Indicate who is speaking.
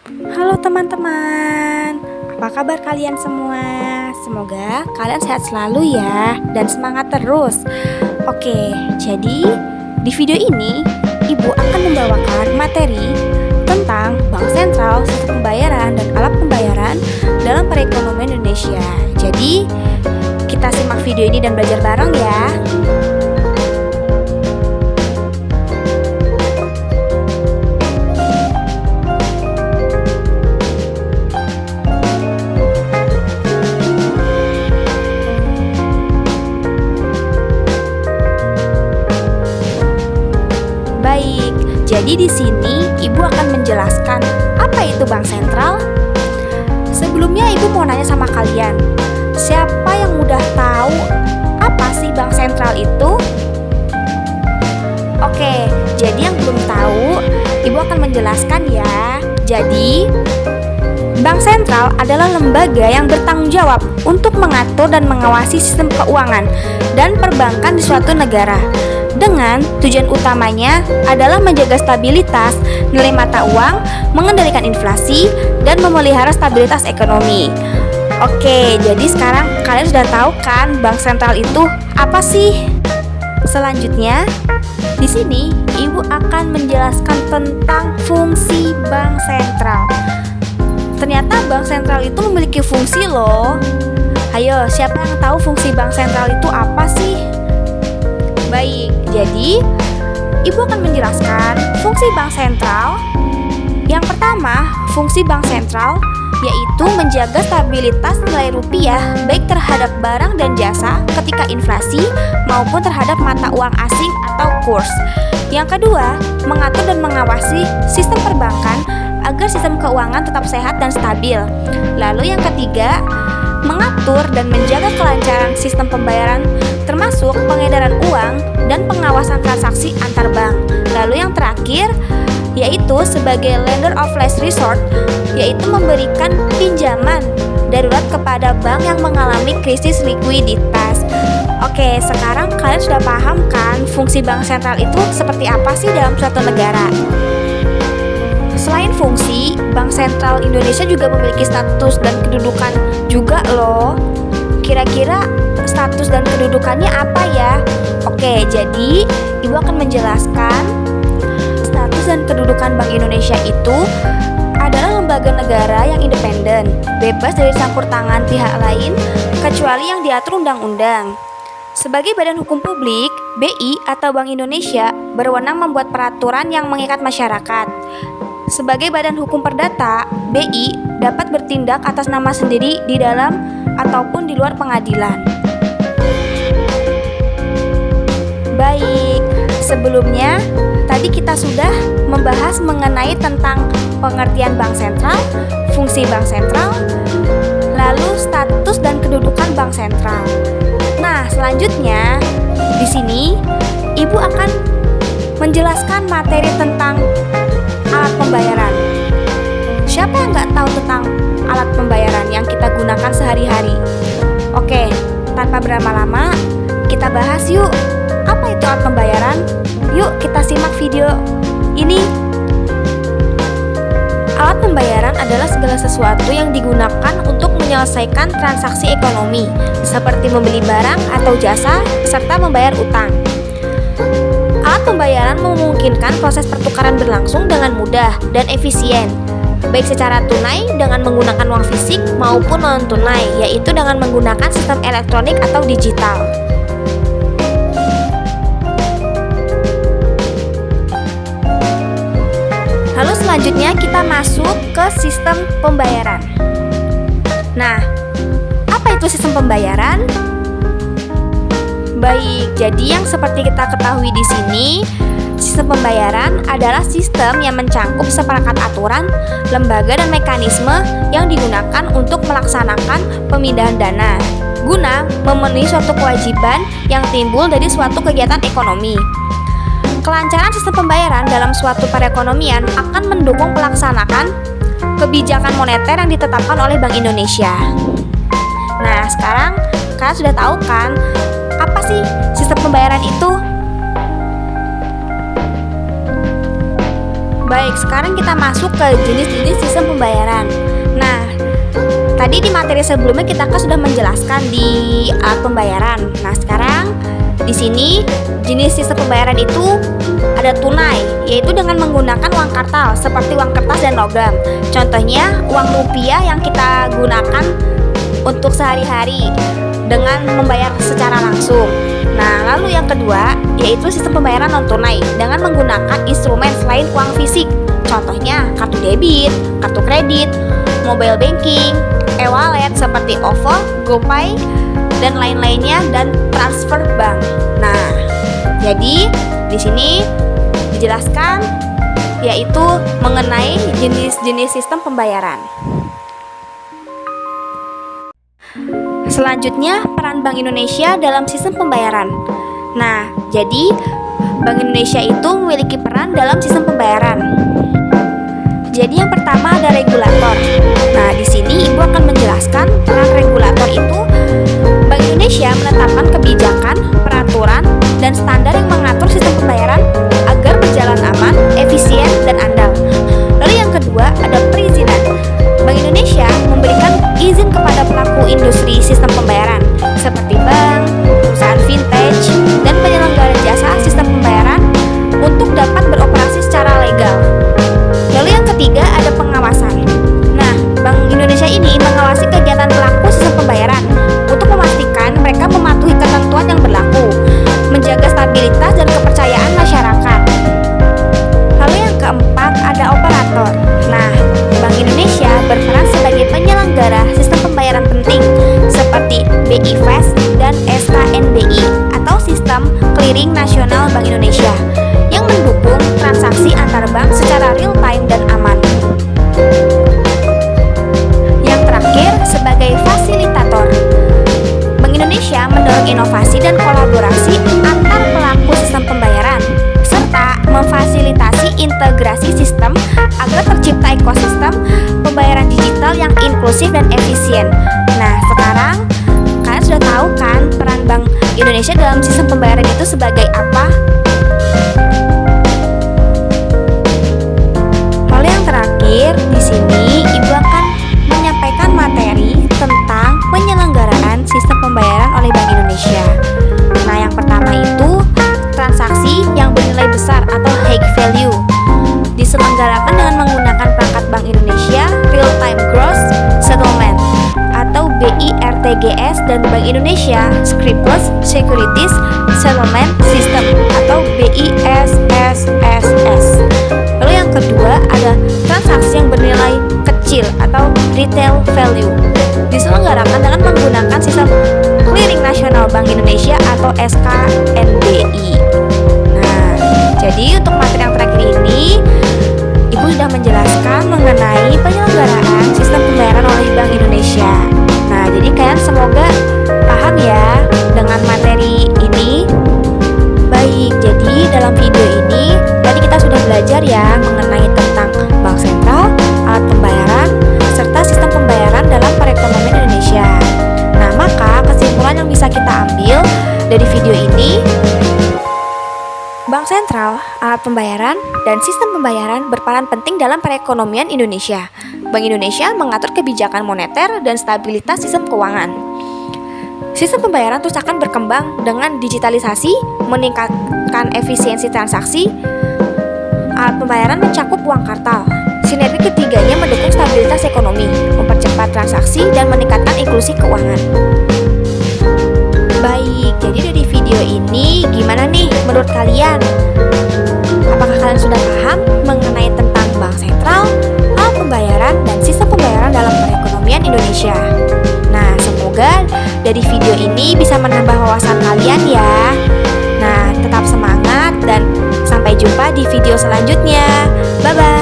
Speaker 1: Halo teman-teman, apa kabar kalian semua? Semoga kalian sehat selalu ya dan semangat terus. Oke, jadi di video ini Ibu akan membawakan materi tentang bank sentral, sistem pembayaran, dan alat pembayaran dalam perekonomian Indonesia. Jadi kita simak video ini dan belajar bareng ya. Baik, jadi di sini Ibu akan menjelaskan apa itu bank sentral. Sebelumnya Ibu mau nanya sama kalian, siapa yang udah tahu apa sih bank sentral itu? Oke, jadi yang belum tahu, Ibu akan menjelaskan ya. Jadi, bank sentral adalah lembaga yang bertanggung jawab untuk mengatur dan mengawasi sistem keuangan dan perbankan di suatu negara, dengan tujuan utamanya adalah menjaga stabilitas nilai mata uang, mengendalikan inflasi, dan memelihara stabilitas ekonomi. Oke, jadi sekarang kalian sudah tahu kan bank sentral itu apa sih? Selanjutnya, di sini Ibu akan menjelaskan tentang fungsi bank sentral. Ternyata bank sentral itu memiliki fungsi loh. Ayo, siapa yang tahu fungsi bank sentral itu apa sih? Baik, jadi Ibu akan menjelaskan fungsi bank sentral. Yang pertama, fungsi bank sentral yaitu menjaga stabilitas nilai rupiah baik terhadap barang dan jasa ketika inflasi maupun terhadap mata uang asing atau kurs. Yang kedua, mengatur dan mengawasi sistem perbankan agar sistem keuangan tetap sehat dan stabil. Lalu yang ketiga, mengatur dan menjaga kelancaran sistem pembayaran termasuk pengedaran uang dan pengawasan transaksi antar bank. Lalu yang terakhir yaitu sebagai lender of last resort, yaitu memberikan pinjaman darurat kepada bank yang mengalami krisis likuiditas. Oke, sekarang kalian sudah paham kan fungsi bank sentral itu seperti apa sih dalam suatu negara? Selain fungsi, Bank Sentral Indonesia juga memiliki status dan kedudukan juga loh. Kira-kira status dan kedudukannya apa ya? Oke, jadi Ibu akan menjelaskan status dan kedudukan Bank Indonesia itu adalah lembaga negara yang independen, bebas dari campur tangan pihak lain kecuali yang diatur undang-undang. Sebagai badan hukum publik, BI atau Bank Indonesia berwenang membuat peraturan yang mengikat masyarakat. Sebagai badan hukum perdata, BI dapat bertindak atas nama sendiri di dalam ataupun di luar pengadilan. Baik, sebelumnya tadi kita sudah membahas mengenai tentang pengertian bank sentral, fungsi bank sentral, lalu status dan kedudukan bank sentral. Nah, selanjutnya di sini Ibu akan menjelaskan materi tentang alat pembayaran. Siapa yang nggak tahu tentang alat pembayaran yang kita gunakan sehari-hari? Oke, tanpa berlama-lama, kita bahas yuk. Apa itu alat pembayaran? Yuk kita simak video ini. Alat pembayaran adalah segala sesuatu yang digunakan untuk menyelesaikan transaksi ekonomi, seperti membeli barang atau jasa, serta membayar utang. Alat pembayaran memungkinkan proses pertukaran berlangsung dengan mudah dan efisien, baik secara tunai dengan menggunakan uang fisik maupun non-tunai, yaitu dengan menggunakan sistem elektronik atau digital. Lalu selanjutnya kita masuk ke sistem pembayaran. Nah, apa itu sistem pembayaran? Baik, jadi yang seperti kita ketahui di sini, sistem pembayaran adalah sistem yang mencangkup seperangkat aturan, lembaga dan mekanisme yang digunakan untuk melaksanakan pemindahan dana guna memenuhi suatu kewajiban yang timbul dari suatu kegiatan ekonomi. Kelancaran sistem pembayaran dalam suatu perekonomian akan mendukung pelaksanaan kebijakan moneter yang ditetapkan oleh Bank Indonesia. Nah, sekarang kalian sudah tahu kan apa sih sistem pembayaran itu? Baik, sekarang kita masuk ke jenis-jenis sistem pembayaran. Nah, tadi di materi sebelumnya kita kan sudah menjelaskan di alat pembayaran. Nah, sekarang di sini jenis sistem pembayaran itu ada tunai, yaitu dengan menggunakan uang kartal seperti uang kertas dan logam. Contohnya uang rupiah yang kita gunakan untuk sehari-hari dengan membayar secara langsung. Nah, lalu yang kedua yaitu sistem pembayaran non tunai dengan menggunakan instrumen selain uang fisik. Contohnya kartu debit, kartu kredit, mobile banking, e-wallet seperti OVO, GoPay, dan lain-lainnya, dan transfer bank. Nah, jadi di sini dijelaskan yaitu mengenai jenis-jenis sistem pembayaran. Selanjutnya, peran Bank Indonesia dalam sistem pembayaran. Nah, jadi Bank Indonesia itu memiliki peran dalam sistem pembayaran. Jadi yang pertama ada regulator. Nah, di sini Ibu akan menjelaskan peran regulator itu. Bank Indonesia menetapkan kebijakan, peraturan, dan standar yang mengatur sistem pembayaran agar berjalan aman, efisien, dan andal. Lalu yang kedua ada perizinan. Bank Indonesia memberikan izin kepada pelaku industri sistem pembayaran seperti bank, perusahaan fintech, dan penyelenggara jasa sistem pembayaran untuk dapat beroperasi secara legal. Lalu yang ketiga ada pengawasan. Nah, Bank Indonesia ini mengawasi kegiatan pelaku sistem pembayaran untuk memastikan mereka mematuhi ketentuan yang berlaku, menjaga stabilitas dan kepercayaan masyarakat. Lalu yang keempat ada operator. Nah, Bank Indonesia berperan sebagai penyelenggara sistem pembayaran penting seperti BI Fast dan SKNBI atau Sistem Clearing Nasional Bank Indonesia yang mendukung transaksi antar bank secara real time dan aman. Yang terakhir sebagai fasilitator. Bank Indonesia mendorong inovasi dan kolaborasi antar pelaku sistem pembayaran serta memfasilitasi integrasi sistem agar tercipta ekosistem pembayaran digital yang inklusif dan efisien. Nah, sekarang kalian sudah tahu kan peran Bank Indonesia dalam sistem pembayaran itu sebagai apa? Lalu yang terakhir, di sini Ibu akan menyampaikan materi tentang penyelenggaraan sistem pembayaran oleh Bank Indonesia. Nah, yang pertama itu transaksi yang bernilai besar atau high value diselenggarakan dengan menggunakan perangkat Bank Indonesia Real Time Gross Settlement atau BIRTGS dan Bank Indonesia Scriptless Securities Settlement System atau BISSSS. Lalu yang kedua ada transaksi yang bernilai kecil atau retail value diselenggarakan dengan menggunakan sistem Clearing Nasional Bank Indonesia atau SKNBI. Nah, jadi untuk materi yang terakhir ini Ibu sudah menjelaskan mengenai penyelenggaraan sistem pembayaran oleh Bank Indonesia. Nah, jadi kalian semoga paham ya dengan materi ini. Baik, jadi dalam video ini tadi kita sudah belajar ya mengenai tentang bank sentral, alat pembayaran, serta sistem pembayaran dalam perekonomian Indonesia. Nah, maka kesimpulan yang bisa kita ambil dari video ini, bank sentral, alat pembayaran, dan sistem pembayaran berperan penting dalam perekonomian Indonesia. Bank Indonesia mengatur kebijakan moneter dan stabilitas sistem keuangan. Sistem pembayaran terus akan berkembang dengan digitalisasi, meningkatkan efisiensi transaksi. Alat pembayaran mencakup uang kartal. Sinergi ketiganya mendukung stabilitas ekonomi, mempercepat transaksi, dan meningkatkan inklusi keuangan. Baik, jadi dari video ini gimana nih menurut kalian? Apakah kalian sudah paham mengenai tentang bank sentral, alat pembayaran, dan sistem pembayaran dalam perekonomian Indonesia? Nah, semoga dari video ini bisa menambah wawasan kalian ya. Nah, tetap semangat dan sampai jumpa di video selanjutnya. Bye-bye.